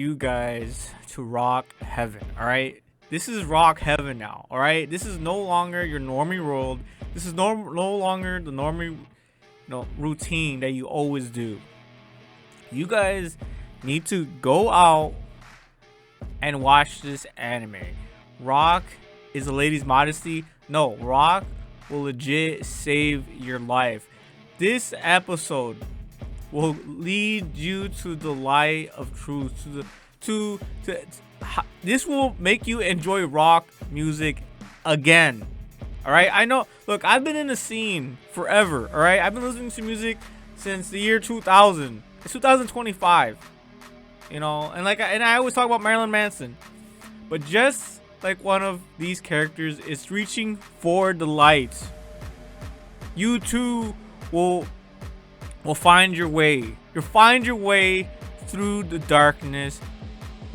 you guys to rock heaven. All right, this is rock heaven now. All right, this is no longer your normie world. This is no longer the normie routine that you always do. You guys need to go out and watch this anime. Rock is a lady's modesty. No, rock will legit save your life. This episode will lead you to the light of truth. This will make you enjoy rock music again. All right, I know. Look, I've been in the scene forever. All right, I've been listening to music since the year 2000. It's 2025. And I always talk about Marilyn Manson, but just like one of these characters is reaching for the light, you too will find your way. You'll find your way through the darkness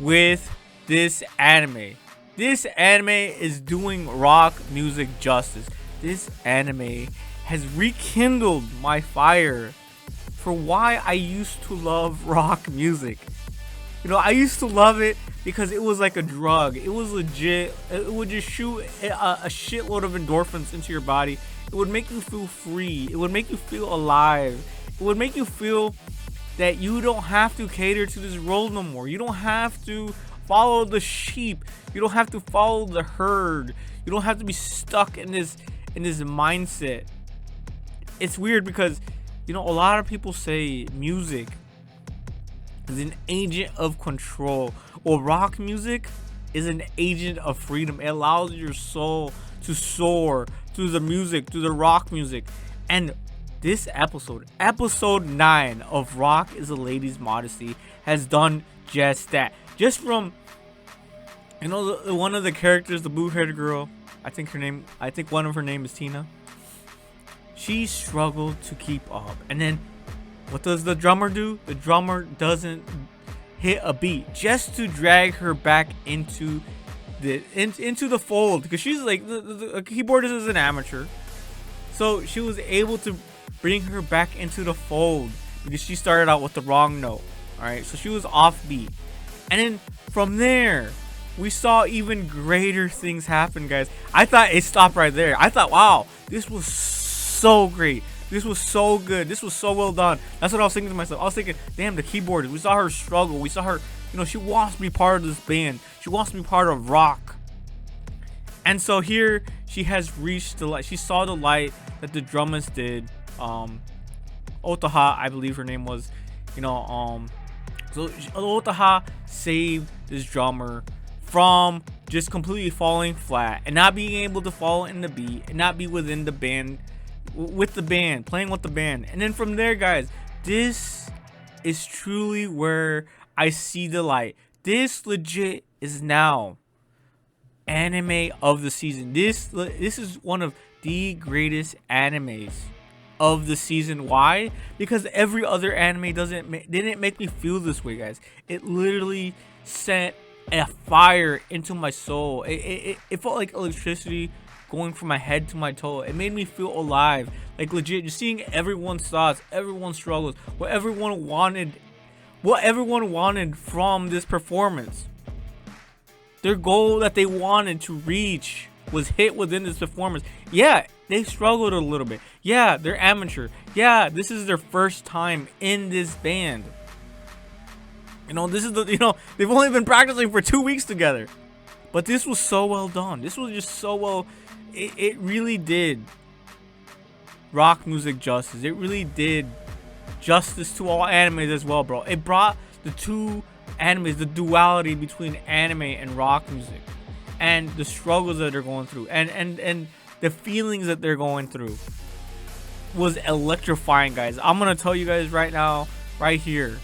with this anime. This anime is doing rock music justice. This anime has rekindled my fire for why I used to love rock music. I used to love it because it was like a drug. It was legit. It would just shoot a shitload of endorphins into your body. It would make you feel free. It would make you feel alive. It would make you feel that you don't have to cater to this world no more. You don't have to follow the sheep. You don't have to follow the herd. You don't have to be stuck in this mindset. It's weird because a lot of people say music is an agent of control, or rock music is an agent of freedom. It allows your soul to soar through the music, through the rock music. And this episode 9 of Rock is a Lady's Modesty, has done just that. Just from one of the characters, the blue-haired girl, I think one of her name is Tina. She struggled to keep up, and then what does the drummer do? The drummer doesn't hit a beat just to drag her back into the fold, because she's like the keyboardist is an amateur, so she was able to bring her back into the fold because she started out with the wrong note. All right, so she was off beat, and then from there we saw even greater things happen, guys. I thought it stopped right there. I thought, wow, this was so great. This was so good. This was so well done. That's what I was thinking to myself. I was thinking, damn, the keyboardist. We saw her struggle. We saw her, she wants to be part of this band. She wants to be part of rock. And so here she has reached the light. She saw the light that the drummers did. Otaha, I believe her name was. So Otaha saved this drummer from just completely falling flat and not being able to follow in the beat and not be within the band. Playing with the band. And then from there, guys, this is truly where I see the light. This legit is now anime of the season. This is one of the greatest animes of the season. Why? Because every other anime didn't make me feel this way, guys. It literally sent a fire into my soul. It felt like electricity going from my head to my toe. It made me feel alive, like legit, just seeing everyone's thoughts, everyone's struggles, what everyone wanted from this performance. Their goal that they wanted to reach was hit within this performance. Yeah, they struggled a little bit. Yeah, they're amateur. Yeah, this is their first time in this band. This is they've only been practicing for 2 weeks together. But this was so well done. This was just so well. It really did rock music justice. It really did justice to all animes as well, bro. It brought the two animes, the duality between anime and rock music, and the struggles that they're going through, and the feelings that they're going through was electrifying, guys. I'm gonna tell you guys right now, right here,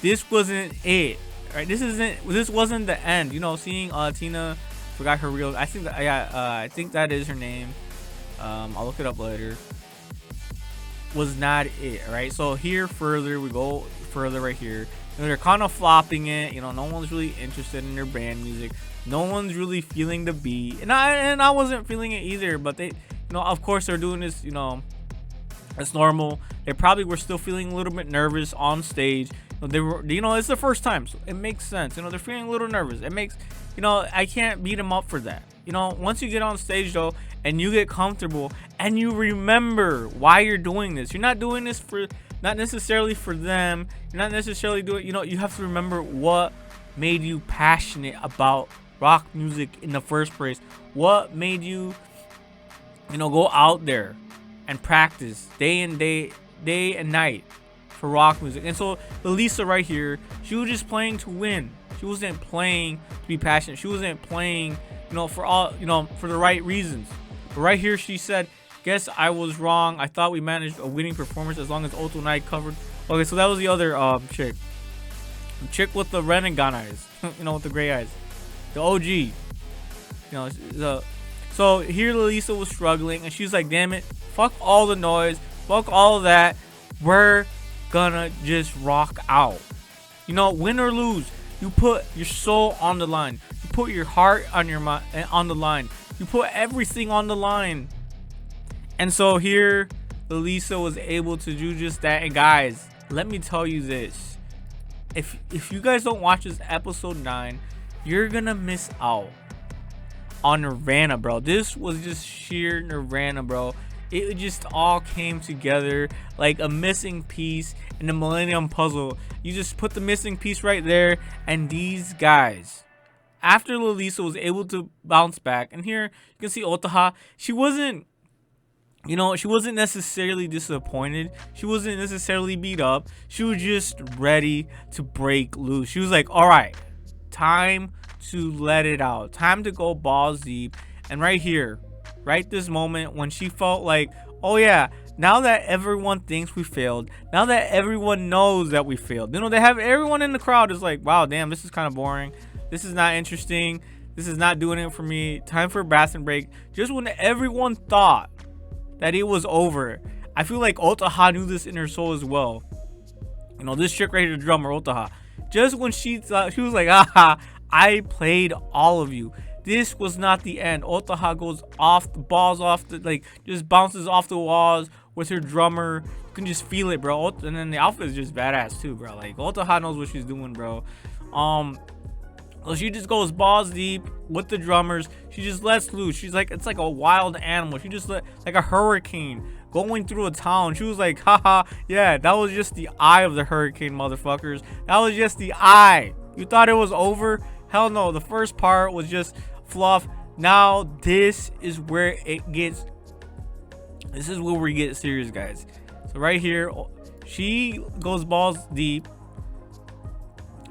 this wasn't it. Right, this wasn't the end. Seeing Tina, forgot her real. I think that is her name. I'll look it up later. Was not it. Right. So we go further right here. They're kind of flopping it. No one's really interested in their band music. No one's really feeling the beat, and I wasn't feeling it either. But they, of course, they're doing this. It's normal. They probably were still feeling a little bit nervous on stage. They were, it's the first time, so it makes sense. They're feeling a little nervous. It makes, I can't beat them up for that. Once you get on stage though, and you get comfortable, and you remember why you're doing this. You're not doing this for, not necessarily for them. You're not necessarily doing, you have to remember what made you passionate about rock music in the first place. What made you, go out there and practice day and night for rock music. And so Lisa right here, she was just playing to win. She wasn't playing to be passionate. She wasn't playing, for all, for the right reasons. But right here, she said, "Guess I was wrong. I thought we managed a winning performance as long as Otto and I covered." Okay, so that was the other chick. The chick with the renegade eyes. With the gray eyes. The OG. So here Lisa was struggling, and she's like, "Damn it. Fuck all the noise. Fuck all that. We're gonna just rock out." Win or lose, you put your soul on the line. You put your heart on your mind on the line. You put everything on the line. And so here Lisa was able to do just that. And guys, let me tell you this. If you guys don't watch this episode 9, you're gonna miss out on Nirvana, bro. This was just sheer Nirvana, bro. It just all came together like a missing piece in the Millennium Puzzle. You just put the missing piece right there, and these guys, after Lisa was able to bounce back, and here you can see Otaha, she wasn't necessarily disappointed. She wasn't necessarily beat up. She was just ready to break loose. She was like, all right, time to let it out. Time to go balls deep. And right here, right this moment when she felt like, oh yeah, now that everyone thinks we failed, now that everyone knows that we failed, they have everyone in the crowd is like, wow, damn, this is kind of boring. This is not interesting. This is not doing it for me. Time for a bathroom break. Just when everyone thought that it was over, I feel like Otaha knew this in her soul as well. This chick right here, the drummer, Otaha. Just when she thought, she was like, aha, I played all of you. This was not the end. Otaha goes off the balls, off the, like, just bounces off the walls with her drummer. You can just feel it, bro. And then the outfit is just badass too, bro. Like, Otaha knows what she's doing, bro. So she just goes balls deep with the drummers. She just lets loose. She's like, it's like a wild animal. She just let, like a hurricane going through a town. She was like, haha, yeah, that was just the eye of the hurricane, motherfuckers. That was just the eye. You thought it was over? Hell no. The first part was just fluff. Now this is where it gets, this is where we get serious, guys. So right here, she goes balls deep.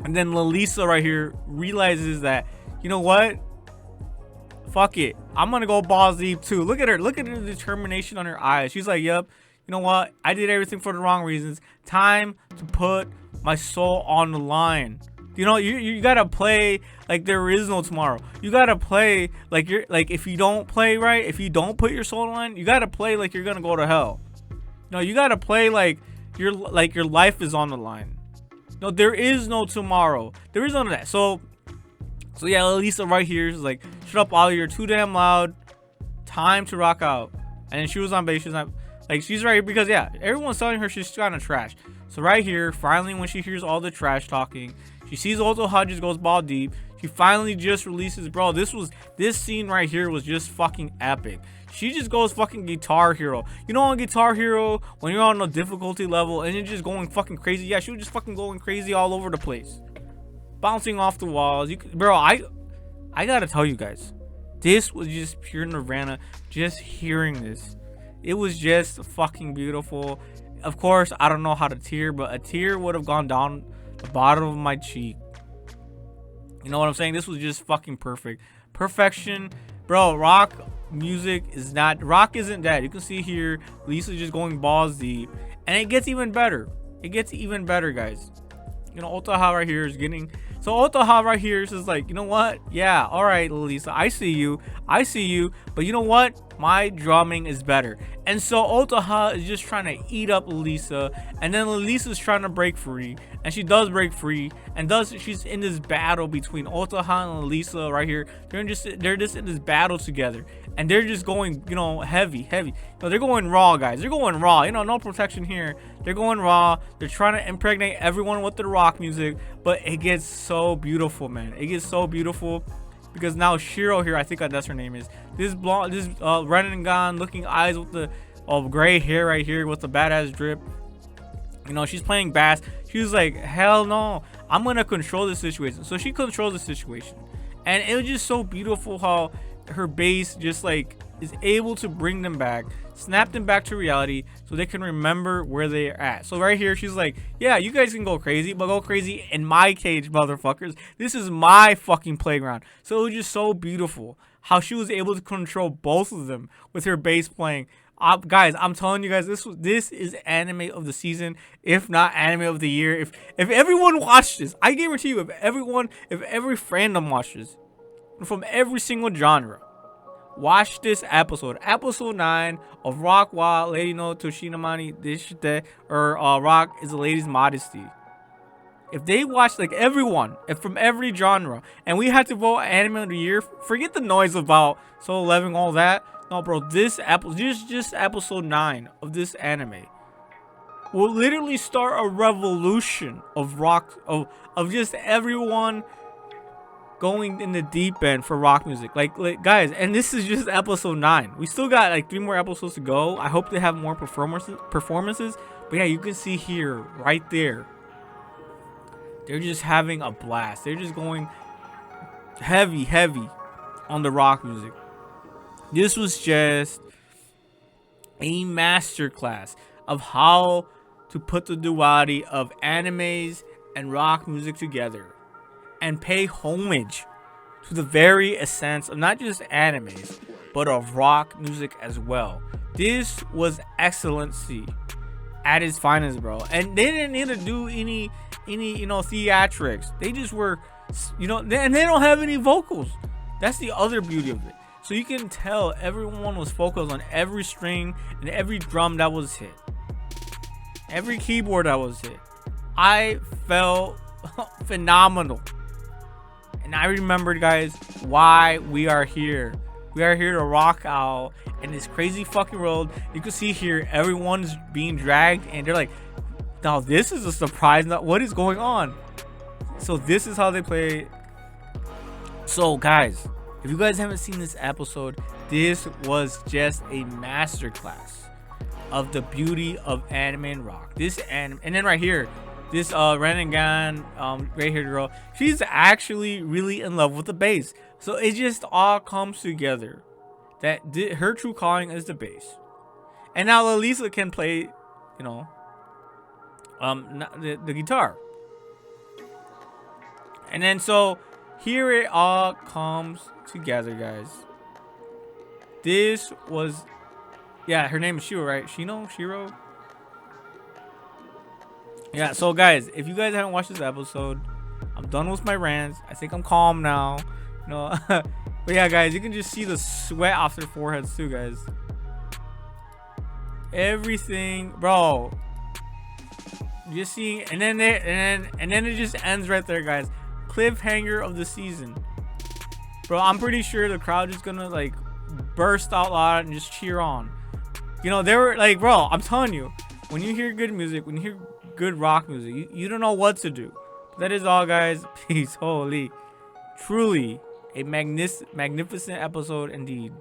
And then Lisa right here realizes that, you know what? Fuck it. I'm going to go balls deep too. Look at her. Look at the determination on her eyes. She's like, yep, you know what? I did everything for the wrong reasons. Time to put my soul on the line. You got to play like there is no tomorrow. You got to play like you're like, if you don't play right, if you don't put your soul on the line, you got to play like you're going to go to hell. You got to play like your life is on the line. No, there is no tomorrow. There is none of that. So yeah, Lisa right here is like, shut up, Ollie, you're too damn loud. Time to rock out. And then she was on bass. She's not like, she's right here because yeah, everyone's telling her she's kind of trash. So right here, finally, when she hears all the trash talking, she sees Otto Hodges goes ball deep. She finally just releases, bro. This scene right here was just fucking epic. She just goes fucking Guitar Hero. On Guitar Hero, when you're on a difficulty level and you're just going fucking crazy. Yeah, she was just fucking going crazy all over the place. Bouncing off the walls. Bro, I gotta tell you guys. This was just pure Nirvana. Just hearing this. It was just fucking beautiful. Of course, I don't know how to tear, but a tear would have gone down the bottom of my cheek. You know what I'm saying? This was just fucking perfect. Perfection. Bro, rock music is not, rock isn't dead. You can see here Lisa just going balls deep, and it gets even better. It gets even better, guys. Otaha right here is getting, so Otaha right here is like, you know what? Yeah, all right, Lisa, I see you, but you know what? My drumming is better. And so Otaha is just trying to eat up Lisa, and then Lisa's trying to break free, and she does break free, and she's in this battle between Otaha and Lisa right here. They're just in this battle together, and they're just going, you know, heavy. No, they're going raw, guys. They're going raw. You know, no protection here. They're going raw. They're trying to impregnate everyone with the rock music, but it gets so beautiful, man. It gets so beautiful. Because now Shiro here, I think that's her name is. This blonde, this Renangan looking eyes with the gray hair right here with the badass drip. You know, she's playing bass. She was like, hell no, I'm gonna control the situation. So she controls the situation, and it was just so beautiful how her bass just like is able to bring them back, snap them back to reality, so they can remember where they're at. So right here, she's like, yeah, you guys can go crazy, but go crazy in my cage, motherfuckers. This is my fucking playground. So it was just so beautiful how she was able to control both of them with her bass playing. Guys, I'm telling you guys, this is anime of the season, if not anime of the year. If everyone watched this, I guarantee you, if every fandom watches from every single genre, watch this episode 9 of Rock wa Lady no Tashinami Deshite, or Rock is a Lady's Modesty. If they watch, like, everyone, if from every genre, and we had to vote anime of the year, forget the noise about Solo Leveling, all that. No, bro, just episode 9 of this anime will literally start a revolution of rock, of just everyone going in the deep end for rock music. Like guys, and this is just episode 9. We still got like 3 more episodes to go. I hope they have more performances. But yeah, you can see here, right there, they're just having a blast. They're just going heavy on the rock music. This was just a masterclass of how to put the duality of animes and rock music together and pay homage to the very essence of not just animes, but of rock music as well. This was excellency at its finest, bro. And they didn't need to do any you know, theatrics. They just were, you know, and they don't have any vocals. That's the other beauty of it. So you can tell everyone was focused on every string and every drum that was hit, every keyboard that was hit. I felt phenomenal. And I remembered, guys, why we are here. We are here to rock out in this crazy fucking world. You can see here, everyone's being dragged, and they're like, now this is a surprise. What is going on? So this is how they play. So guys, if you guys haven't seen this episode, this was just a masterclass of the beauty of anime and rock. This anime, and then right here, this Renangan gray haired girl, she's actually really in love with the bass. So it just all comes together that her true calling is the bass. And now Lisa can play, you know, the guitar. And then so here it all comes together, guys. This was, yeah, her name is Shiro, right? Shiro. Yeah, so guys, if you guys haven't watched this episode, I'm done with my rants. I think I'm calm now. You know, but yeah, guys, you can just see the sweat off their foreheads too, guys. Everything, bro. Just seeing, and then it just ends right there, guys. Cliffhanger of the season, bro. I'm pretty sure the crowd is gonna like burst out loud and just cheer on. You know, they were like, bro, I'm telling you, when you hear good music, when you hear good rock music, you don't know what to do. But that is all, guys. Peace. Holy, truly a magnificent episode indeed.